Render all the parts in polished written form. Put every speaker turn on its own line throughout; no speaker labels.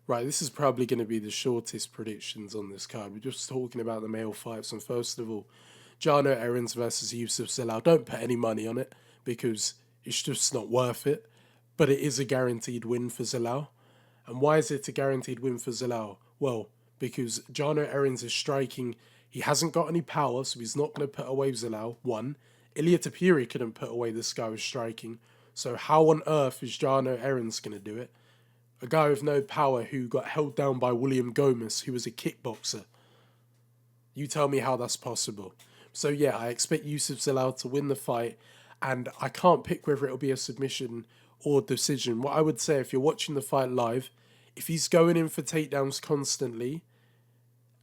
Right, this is probably going to be the shortest predictions on this card. We're just talking about the male fights, and first of all, Jano Erins versus Yusuf Zalal. Don't put any money on it because it's just not worth it. But it is a guaranteed win for Zalal. And why is it a guaranteed win for Zalal? Well, because Jano Erins is striking. He hasn't got any power, so he's not going to put away Zalal. One, Ilya Tapiri couldn't put away this guy with striking. So how on earth is Jano Erins going to do it? A guy with no power who got held down by William Gomez, who was a kickboxer. You tell me how that's possible. So yeah, I expect Yusuf Zalal to win the fight, and I can't pick whether it'll be a submission or decision. What I would say, if you're watching the fight live, if he's going in for takedowns constantly,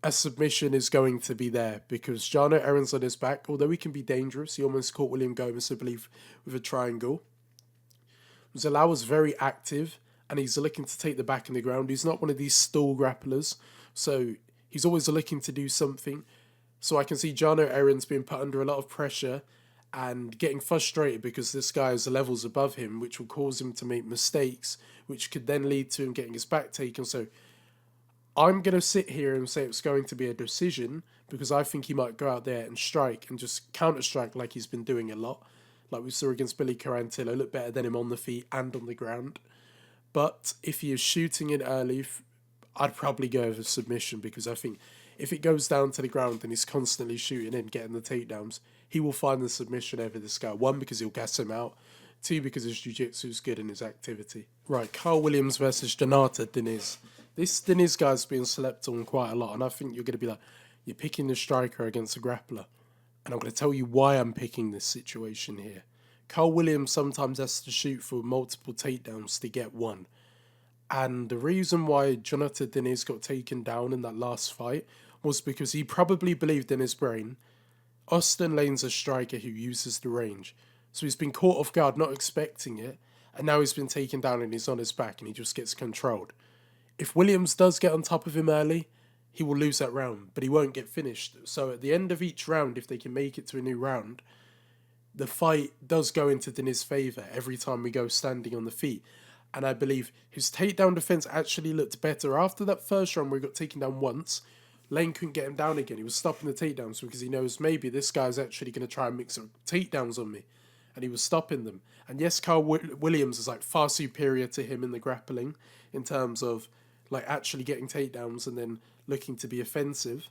a submission is going to be there because Jano Aaron's on his back. Although he can be dangerous, he almost caught William Gomez, I believe, with a triangle. Zalal was very active and he's looking to take the back in the ground. He's not one of these stall grapplers, so he's always looking to do something. So I can see Jano Aaron's being put under a lot of pressure and getting frustrated because this guy is levels above him, which will cause him to make mistakes, which could then lead to him getting his back taken. So I'm going to sit here and say it's going to be a decision because I think he might go out there and strike and just counter strike like he's been doing a lot. Like we saw against Billy Carantillo, look better than him on the feet and on the ground. But if he is shooting in early, I'd probably go with a submission because I think if it goes down to the ground and he's constantly shooting in, getting the takedowns, he will find the submission over this guy. One, because he'll gas him out. Two, because his jiu-jitsu is good in his activity. Right, Carl Williams versus Janata Diniz. This Diniz guy's been slept on quite a lot, and I think you're going to be like, you're picking the striker against a grappler. And I'm going to tell you why I'm picking this situation here. Carl Williams sometimes has to shoot for multiple takedowns to get one. And the reason why Jonathan Diniz got taken down in that last fight was because he probably believed in his brain Austin Lane's a striker who uses the range. So he's been caught off guard, not expecting it, and now he's been taken down and he's on his back and he just gets controlled. If Williams does get on top of him early, he will lose that round, but he won't get finished. So at the end of each round, if they can make it to a new round, the fight does go into Diniz's favour every time we go standing on the feet. And I believe his takedown defence actually looked better after that first round where he got taken down once. Lane couldn't get him down again. He was stopping the takedowns because he knows maybe this guy's actually going to try and mix up takedowns on me. And he was stopping them. And yes, Carl Williams is like far superior to him in the grappling in terms of like actually getting takedowns and then looking to be offensive.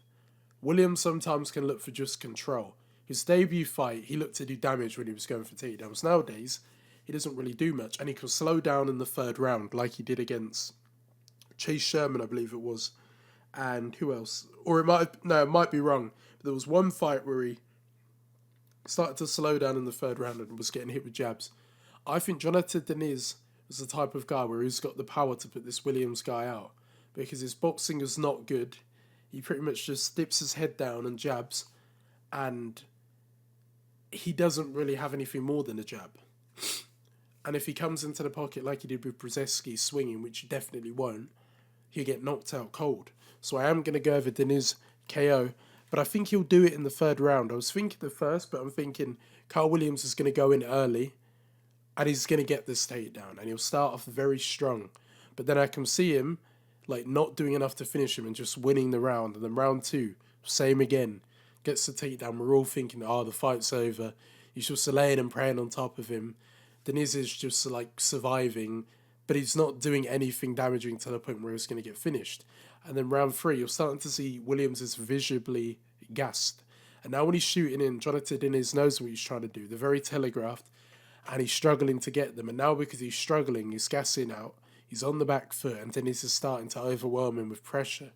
Williams sometimes can look for just control. His debut fight, he looked to do damage when he was going for takedowns. Nowadays, he doesn't really do much. And he can slow down in the third round like he did against Chase Sherman, I believe it was. And who else? Or it might be wrong. But there was one fight where he started to slow down in the third round and was getting hit with jabs. I think Jonathan Diniz was the type of guy where he's got the power to put this Williams guy out because his boxing is not good. He pretty much just dips his head down and jabs, and he doesn't really have anything more than a jab. And if he comes into the pocket like he did with Brzezinski swinging, which he definitely won't, he'll get knocked out cold. So I am going to go over Diniz KO, but I think he'll do it in the third round. I was thinking the first, but I'm thinking Carl Williams is going to go in early and he's going to get this takedown and he'll start off very strong. But then I can see him like not doing enough to finish him and just winning the round. And then round two, same again, gets the takedown. We're all thinking, oh, the fight's over. He's just laying and praying on top of him. Diniz is just like surviving, but he's not doing anything damaging to the point where he's going to get finished. And then round three, you're starting to see Williams is visibly gassed. And now when he's shooting in, Jonathan Diniz knows what he's trying to do. They're very telegraphed, and he's struggling to get them. And now because he's struggling, he's gassing out. He's on the back foot, and Diniz is starting to overwhelm him with pressure.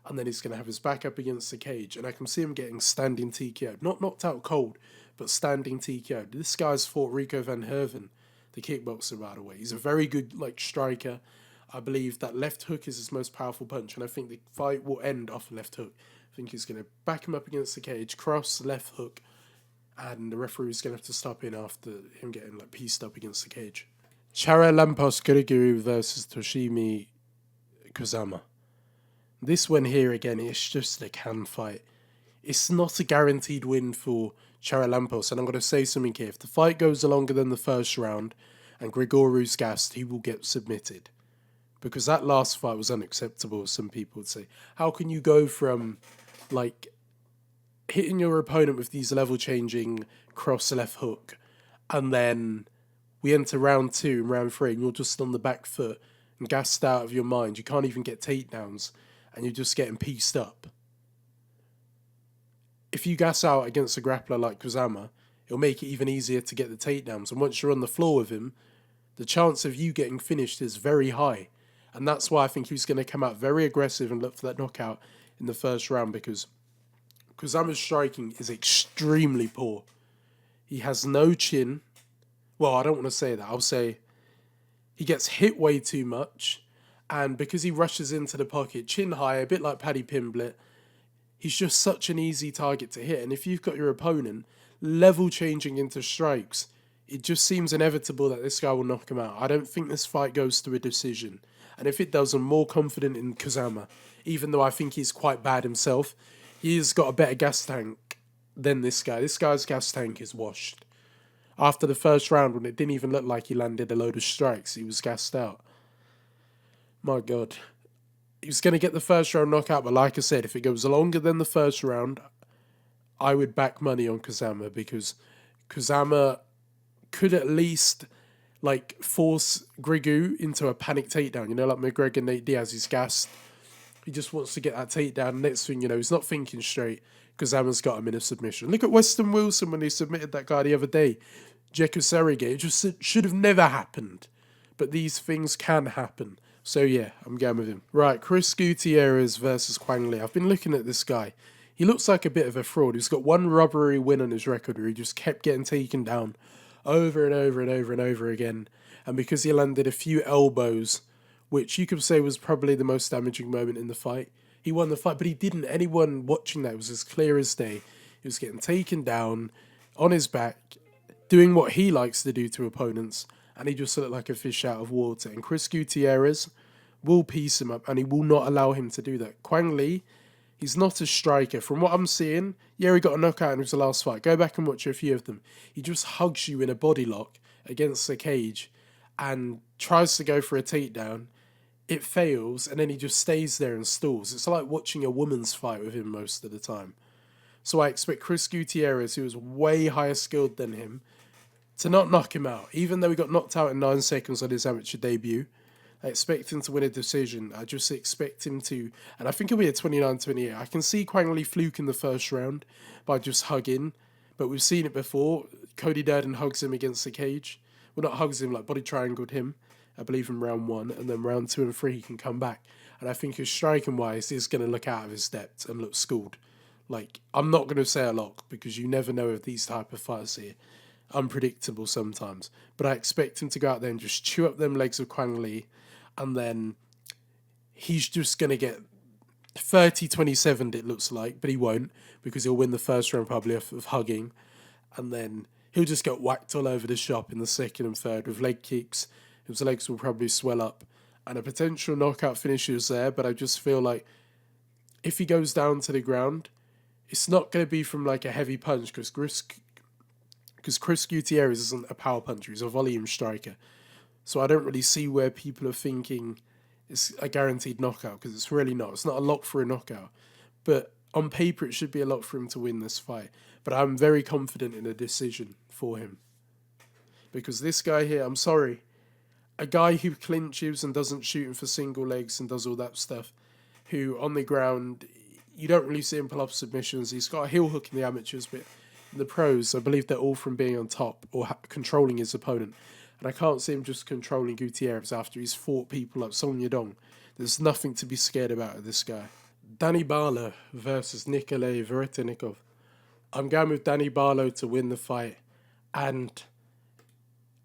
And then he's going to have his back up against the cage. And I can see him getting standing TKO'd. Not knocked out cold, but standing TKO'd. This guy's fought Rico Van Herven, the kickboxer, by the way. He's a very good striker. I believe that left hook is his most powerful punch, and I think the fight will end off a left hook. I think he's going to back him up against the cage, cross, left hook, and the referee is going to have to stop in after him getting pieced up against the cage. Charalampos Kuriguru versus Toshimi Kozama. This one here again, it's just a can fight. It's not a guaranteed win for Charalampos, and I'm going to say something here. If the fight goes longer than the first round and Grigoru's gassed, he will get submitted. because that last fight was unacceptable, as some people would say. How can you go from like hitting your opponent with these level changing cross left hook, and then we enter round two and round three, and you're just on the back foot and gassed out of your mind. You can't even get takedowns, and you're just getting pieced up. If you gas out against a grappler like Kusama, it'll make it even easier to get the takedowns. And once you're on the floor with him, the chance of you getting finished is very high. And that's why I think he's going to come out very aggressive and look for that knockout in the first round, because Kusama's striking is extremely poor. He has no chin. Well, I don't want to say that. I'll say he gets hit way too much. And because he rushes into the pocket, chin high, a bit like Paddy Pimblett, he's just such an easy target to hit. And if you've got your opponent level changing into strikes, it just seems inevitable that this guy will knock him out. I don't think this fight goes to a decision. And if it does, I'm more confident in Kusama, even though I think he's quite bad himself. He's got a better gas tank than this guy. This guy's gas tank is washed. After the first round, when it didn't even look like he landed a load of strikes, he was gassed out. My God. He was going to get the first round knockout, but like I said, if it goes longer than the first round, I would back money on Kusama, because Kusama could at least like force Grigu into a panic takedown. You know, like McGregor, Nate Diaz, he's gassed. He just wants to get that takedown. Next thing you know, he's not thinking straight. Kusama's got him in a submission. Look at Weston Wilson when he submitted that guy the other day. Jeku Serige. It just should have never happened. But these things can happen. So yeah, I'm going with him. Right, Chris Gutierrez versus Quang Le. I've been looking at this guy. He looks like a bit of a fraud. He's got one robbery win on his record where he just kept getting taken down over and over and over and over again. And because he landed a few elbows, which you could say was probably the most damaging moment in the fight, he won the fight, but he didn't. Anyone watching that was as clear as day. He was getting taken down on his back, doing what he likes to do to opponents, and he just looked like a fish out of water. And Chris Gutierrez will piece him up, and he will not allow him to do that. Quang Le, he's not a striker. From what I'm seeing, yeah, he got a knockout in his last fight. Go back and watch a few of them. He just hugs you in a body lock against the cage and tries to go for a takedown. It fails, and then he just stays there and stalls. It's like watching a woman's fight with him most of the time. So I expect Chris Gutierrez, who is way higher skilled than him, to not knock him out. Even though he got knocked out in 9 seconds on his amateur debut, I expect him to win a decision. I just expect him to, and I think it'll be a 29-28. I can see Quang Le fluke in the first round by just hugging, but we've seen it before. Cody Durden hugs him against the cage. Well, not hugs him, like body triangled him, I believe, in round 1, and then round 2 and 3 he can come back. And I think his striking wise is going to look out of his depth and look schooled. Like, I'm not going to say a lot, because you never know of these type of fights here. Unpredictable sometimes. But I expect him to go out there and just chew up them legs of Quang Le, and then he's just going to get 30-27, it looks like, but he won't, because he'll win the first round probably off of hugging, and then he'll just get whacked all over the shop in the second and third with leg kicks. His legs will probably swell up, and a potential knockout finish is there, but I just feel like if he goes down to the ground, it's not going to be from like a heavy punch, because Chris Gutierrez isn't a power puncher, he's a volume striker. So I don't really see where people are thinking it's a guaranteed knockout, because it's really not. It's not a lock for a knockout. But on paper, it should be a lock for him to win this fight. But I'm very confident in a decision for him. Because this guy here, I'm sorry, a guy who clinches and doesn't shoot him for single legs and does all that stuff, who on the ground, you don't really see him pull off submissions. He's got a heel hook in the amateurs, but in the pros, I believe they're all from being on top or controlling his opponent. And I can't see him just controlling Gutierrez after he's fought people like Song Yadong. There's nothing to be scared about with this guy. Danny Barlow versus Nikolai Veretennikov. I'm going with Danny Barlow to win the fight. And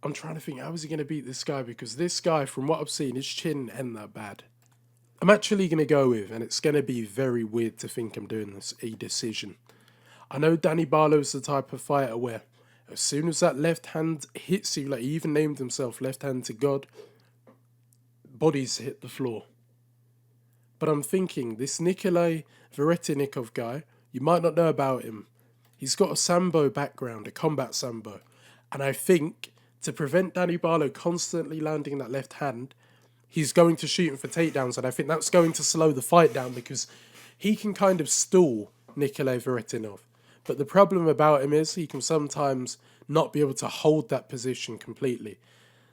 I'm trying to think, how is he going to beat this guy? Because this guy, from what I've seen, his chin ain't that bad. I'm actually going to go with, and it's going to be very weird to think I'm doing this, a decision. I know Danny Barlow's the type of fighter where as soon as that left hand hits you, like he even named himself left hand to God, bodies hit the floor. But I'm thinking, this Nikolai Veretennikov guy, you might not know about him. He's got a Sambo background, a combat Sambo. And I think to prevent Danny Barlow constantly landing that left hand, he's going to shoot him for takedowns, and I think that's going to slow the fight down because he can kind of stall Nikolai Varetinov. But the problem about him is he can sometimes not be able to hold that position completely.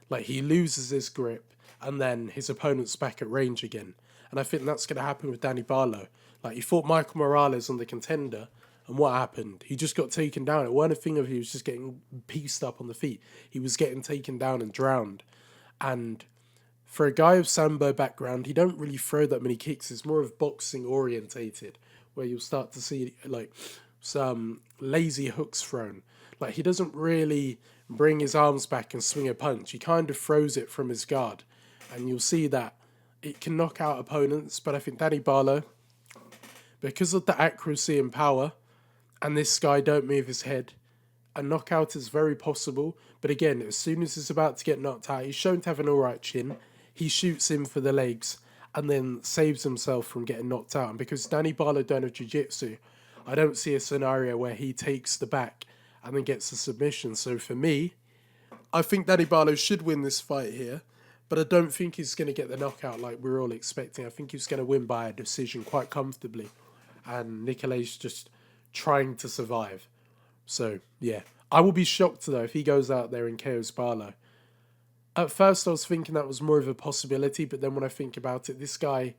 Like, he loses his grip, and then his opponent's back at range again. And I think that's going to happen with Danny Barlow. Like, he fought Michael Morales on the Contender, and what happened? He just got taken down. It wasn't a thing of he was just getting pieced up on the feet. He was getting taken down and drowned. And for a guy of Sambo background, he don't really throw that many kicks. It's more of boxing orientated, where you'll start to see like some lazy hooks thrown. Like, he doesn't really bring his arms back and swing a punch. He kind of throws it from his guard. And you'll see that it can knock out opponents. But I think Danny Barlow, because of the accuracy and power, and this guy don't move his head, a knockout is very possible. But again, as soon as he's about to get knocked out, he's shown to have an alright chin. He shoots him for the legs and then saves himself from getting knocked out. And because Danny Barlow don't have jiu-jitsu, I don't see a scenario where he takes the back and then gets the submission. So for me, I think Danny Barlow should win this fight here, but I don't think he's going to get the knockout like we're all expecting. I think he's going to win by a decision quite comfortably. And Nikolai's just trying to survive. So, yeah. I will be shocked, though, if he goes out there and KOs Barlow. At first, I was thinking that was more of a possibility, but then when I think about it, this guy,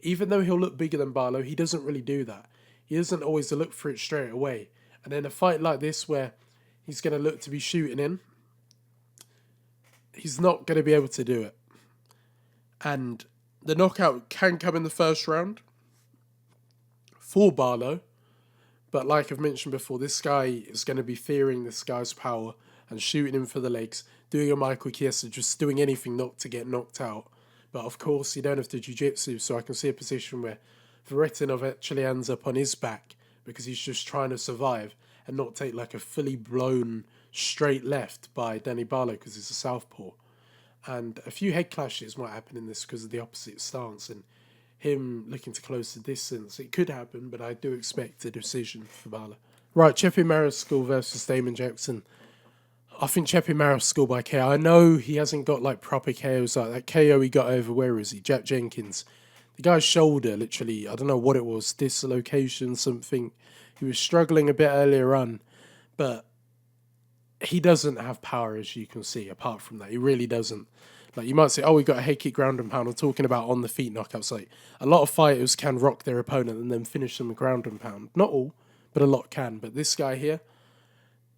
even though he'll look bigger than Barlow, he doesn't really do that. He doesn't always look for it straight away. And in a fight like this, where he's going to look to be shooting in, he's not going to be able to do it. And the knockout can come in the first round for Barlow. But like I've mentioned before, this guy is going to be fearing this guy's power and shooting him for the legs, doing a Michael Chiesa, just doing anything not to get knocked out. But of course, you don't have the jiu-jitsu, so I can see a position where Varetinov actually ends up on his back because he's just trying to survive and not take like a fully blown straight left by Danny Barlow because he's a southpaw. And a few head clashes might happen in this because of the opposite stance and him looking to close the distance. It could happen, but I do expect a decision for Barlow. Right, Cheppy Mariscal versus Damon Jackson. I think Cheppy Mariscal by KO. I know he hasn't got like proper KOs like that KO he got over, where is he? Jack Jenkins. The guy's shoulder, literally, I don't know what it was, dislocation, something. He was struggling a bit earlier on, but he doesn't have power, as you can see, apart from that. He really doesn't. Like, you might say, oh, he got a head kick ground and pound. I'm talking about on the feet knockouts. Like, a lot of fighters can rock their opponent and then finish them with ground and pound. Not all, but a lot can. But this guy here,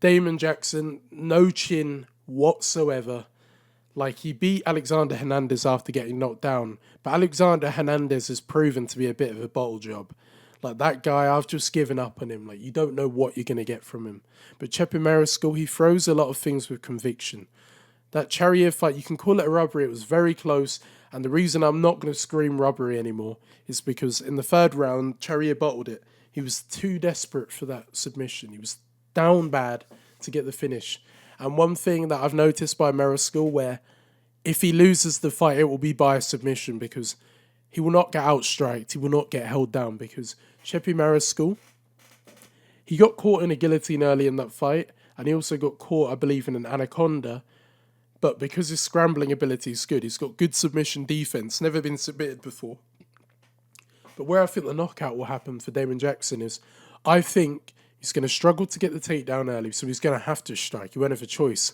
Damon Jackson, no chin whatsoever. Like, he beat Alexander Hernandez after getting knocked down. But Alexander Hernandez has proven to be a bit of a bottle job. Like, that guy, I've just given up on him. Like, you don't know what you're going to get from him. But Cheppy Mariscal, he throws a lot of things with conviction. That Charrier fight, you can call it a robbery. It was very close. And the reason I'm not going to scream robbery anymore is because in the third round, Charrier bottled it. He was too desperate for that submission. He was down bad to get the finish. And one thing that I've noticed by Mariscal, where if he loses the fight, it will be by a submission because he will not get outstriked. He will not get held down because Cheppy Mariscal, he got caught in a guillotine early in that fight. And he also got caught, I believe, in an anaconda. But because his scrambling ability is good, he's got good submission defense, never been submitted before. But where I think the knockout will happen for Damon Jackson is, I think he's going to struggle to get the takedown early, so he's going to have to strike. He won't have a choice.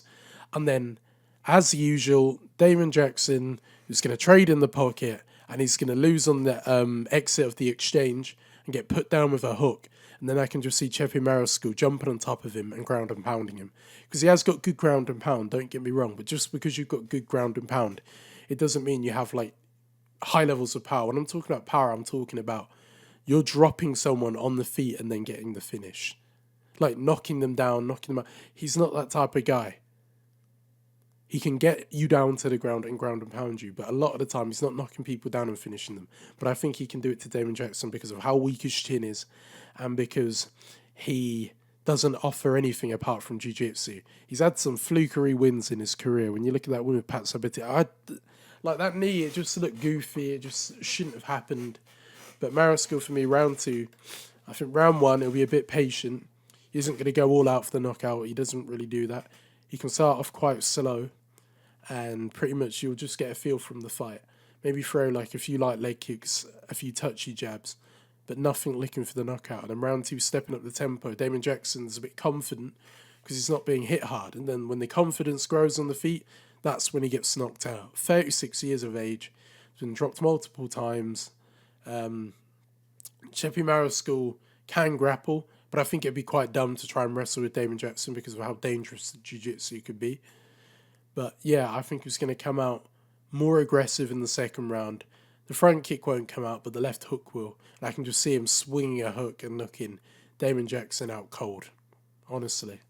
And then, as usual, Damon Jackson is going to trade in the pocket, and he's going to lose on the exit of the exchange and get put down with a hook. And then I can just see Cheppy Mariscal jumping on top of him and ground and pounding him. Because he has got good ground and pound, don't get me wrong. But just because you've got good ground and pound, it doesn't mean you have like high levels of power. When I'm talking about power, I'm talking about you're dropping someone on the feet and then getting the finish. Like knocking them down, knocking them out. He's not that type of guy. He can get you down to the ground and pound you, but a lot of the time he's not knocking people down and finishing them. But I think he can do it to Damon Jackson because of how weak his chin is and because he doesn't offer anything apart from jiu-jitsu. He's had some flukery wins in his career. When you look at that win with Pat Sabatini, like that knee, it just looked goofy. It just shouldn't have happened. But Mariscal, for me, round 2, I think round 1, he'll be a bit patient. He isn't going to go all out for the knockout. He doesn't really do that. He can start off quite slow and pretty much you'll just get a feel from the fight. maybe throw like a few light leg kicks, a few touchy jabs, but nothing looking for the knockout. And then round two, stepping up the tempo. Damon Jackson's a bit confident because he's not being hit hard. And then when the confidence grows on the feet, that's when he gets knocked out. 36 years of age, he's been dropped multiple times. Cheppy Mariscal can grapple, but I think it'd be quite dumb to try and wrestle with Damon Jackson because of how dangerous the jiu-jitsu could be. But yeah, I think he's going to come out more aggressive in the second round. The front kick won't come out, but the left hook will. And I can just see him swinging a hook and knocking Damon Jackson out cold. Honestly.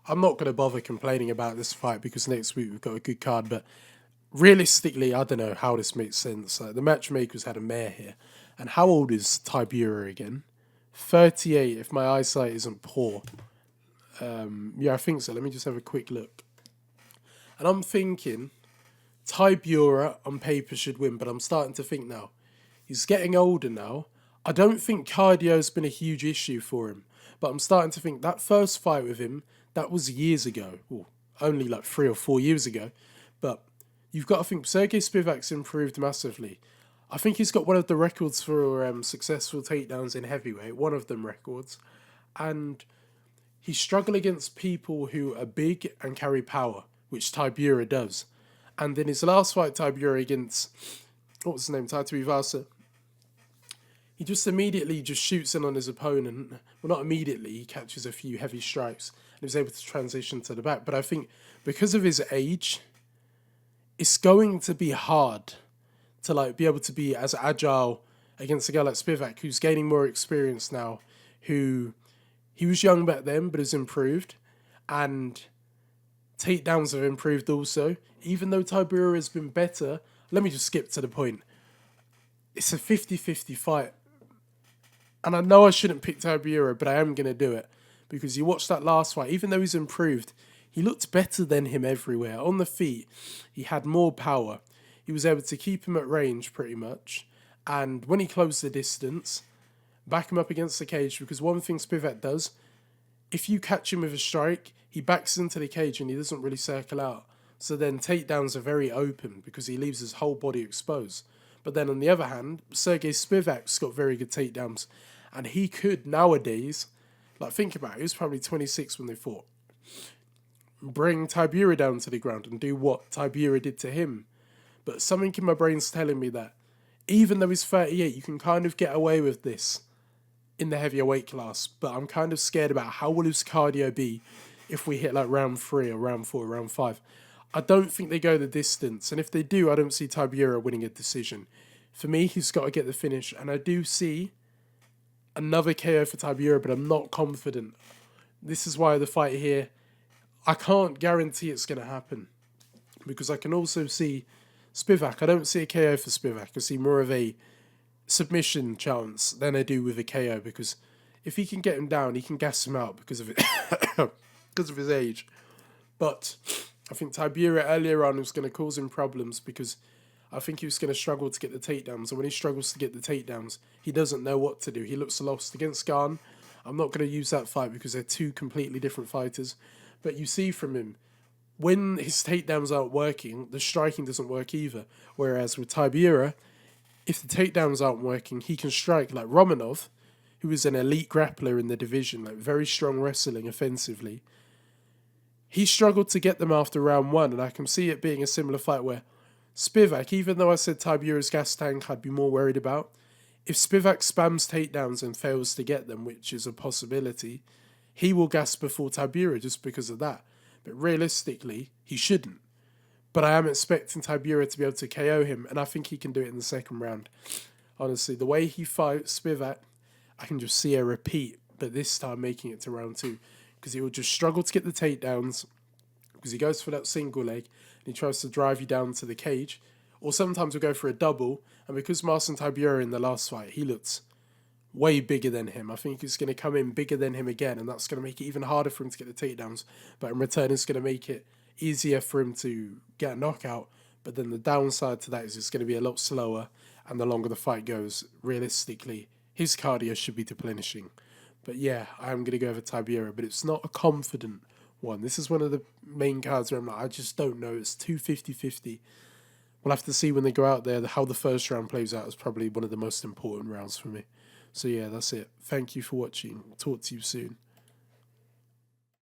I'm not going to bother complaining about this fight because next week we've got a good card, but realistically, I don't know how this makes sense. Like, the matchmakers had a mare here. And how old is Tybura again? 38, if my eyesight isn't poor. Yeah, I think so. Let me just have a quick look. And I'm thinking Tybura on paper should win, but I'm starting to think now. He's getting older now. I don't think cardio's been a huge issue for him, but I'm starting to think that first fight with him, that was years ago. Ooh, only like 3 or 4 years ago. But you've got to think Sergey Spivak's improved massively. I think he's got one of the records for successful takedowns in heavyweight, one of them records. And he struggled against people who are big and carry power, which Tybura does. And in his last fight, Tybura against, what was his name, Tai Tuivasa, he just immediately just shoots in on his opponent. Well, not immediately, he catches a few heavy strikes and is able to transition to the back. But I think because of his age, it's going to be hard to like be able to be as agile against a guy like Spivak, who's gaining more experience now, who he was young back then but has improved, and takedowns have improved also. Even though Tybura has been better, let me just skip to the point. It's a 50-50 fight. And I know I shouldn't pick Tybura, but I am going to do it. Because you watch that last fight, even though he's improved, he looked better than him everywhere. On the feet, he had more power. He was able to keep him at range pretty much. And when he closed the distance, back him up against the cage. Because one thing Spivak does, if you catch him with a strike, he backs into the cage and he doesn't really circle out. So then takedowns are very open because he leaves his whole body exposed. But then on the other hand, Sergey Spivak's got very good takedowns. And he could nowadays, like think about it, he was probably 26 when they fought. Bring Tybura down to the ground and do what Tybura did to him. But something in my brain's telling me that even though he's 38, you can kind of get away with this in the heavier weight class. But I'm kind of scared about how will his cardio be if we hit like round 3 or round 4 or round 5. I don't think they go the distance. And if they do, I don't see Tybura winning a decision. For me, he's got to get the finish. And I do see another KO for Tybura, but I'm not confident. This is why the fight here, I can't guarantee it's going to happen. Because I can also see Spivak. I don't see a KO for Spivak. I see more of a submission chance than I do with a KO. Because if he can get him down, he can gas him out because of it, because of his age. But I think Tybura earlier on was going to cause him problems because I think he was going to struggle to get the takedowns. And when he struggles to get the takedowns, he doesn't know what to do. He looks lost against Gane. I'm not going to use that fight because they're two completely different fighters. But you see from him, when his takedowns aren't working, the striking doesn't work either. Whereas with Tybura, if the takedowns aren't working, he can strike like Romanov, who is an elite grappler in the division, like very strong wrestling offensively. He struggled to get them after round 1, and I can see it being a similar fight where Spivak, even though I said Tybura's gas tank I'd be more worried about, if Spivak spams takedowns and fails to get them, which is a possibility, he will gas before Tybura just because of that. But realistically, he shouldn't. But I am expecting Tybura to be able to KO him, and I think he can do it in the second round. Honestly, the way he fights Spivak, I can just see a repeat, but this time making it to round 2. Because he will just struggle to get the takedowns, because he goes for that single leg, and he tries to drive you down to the cage. Or sometimes we'll go for a double, and because Marcin Tybura in the last fight, he looks way bigger than him. I think he's going to come in bigger than him again, and that's going to make it even harder for him to get the takedowns. But in return, it's going to make it easier for him to get a knockout. But then the downside to that is it's going to be a lot slower, and the longer the fight goes, realistically, his cardio should be replenishing. But yeah, I'm going to go over Tybura, but it's not a confident one. This is one of the main cards where I'm like, I just don't know. It's too 50-50. we'll have to see when they go out there how the first round plays out. Is probably one of the most important rounds for me. So yeah, that's it. Thank you for watching. Talk to you soon.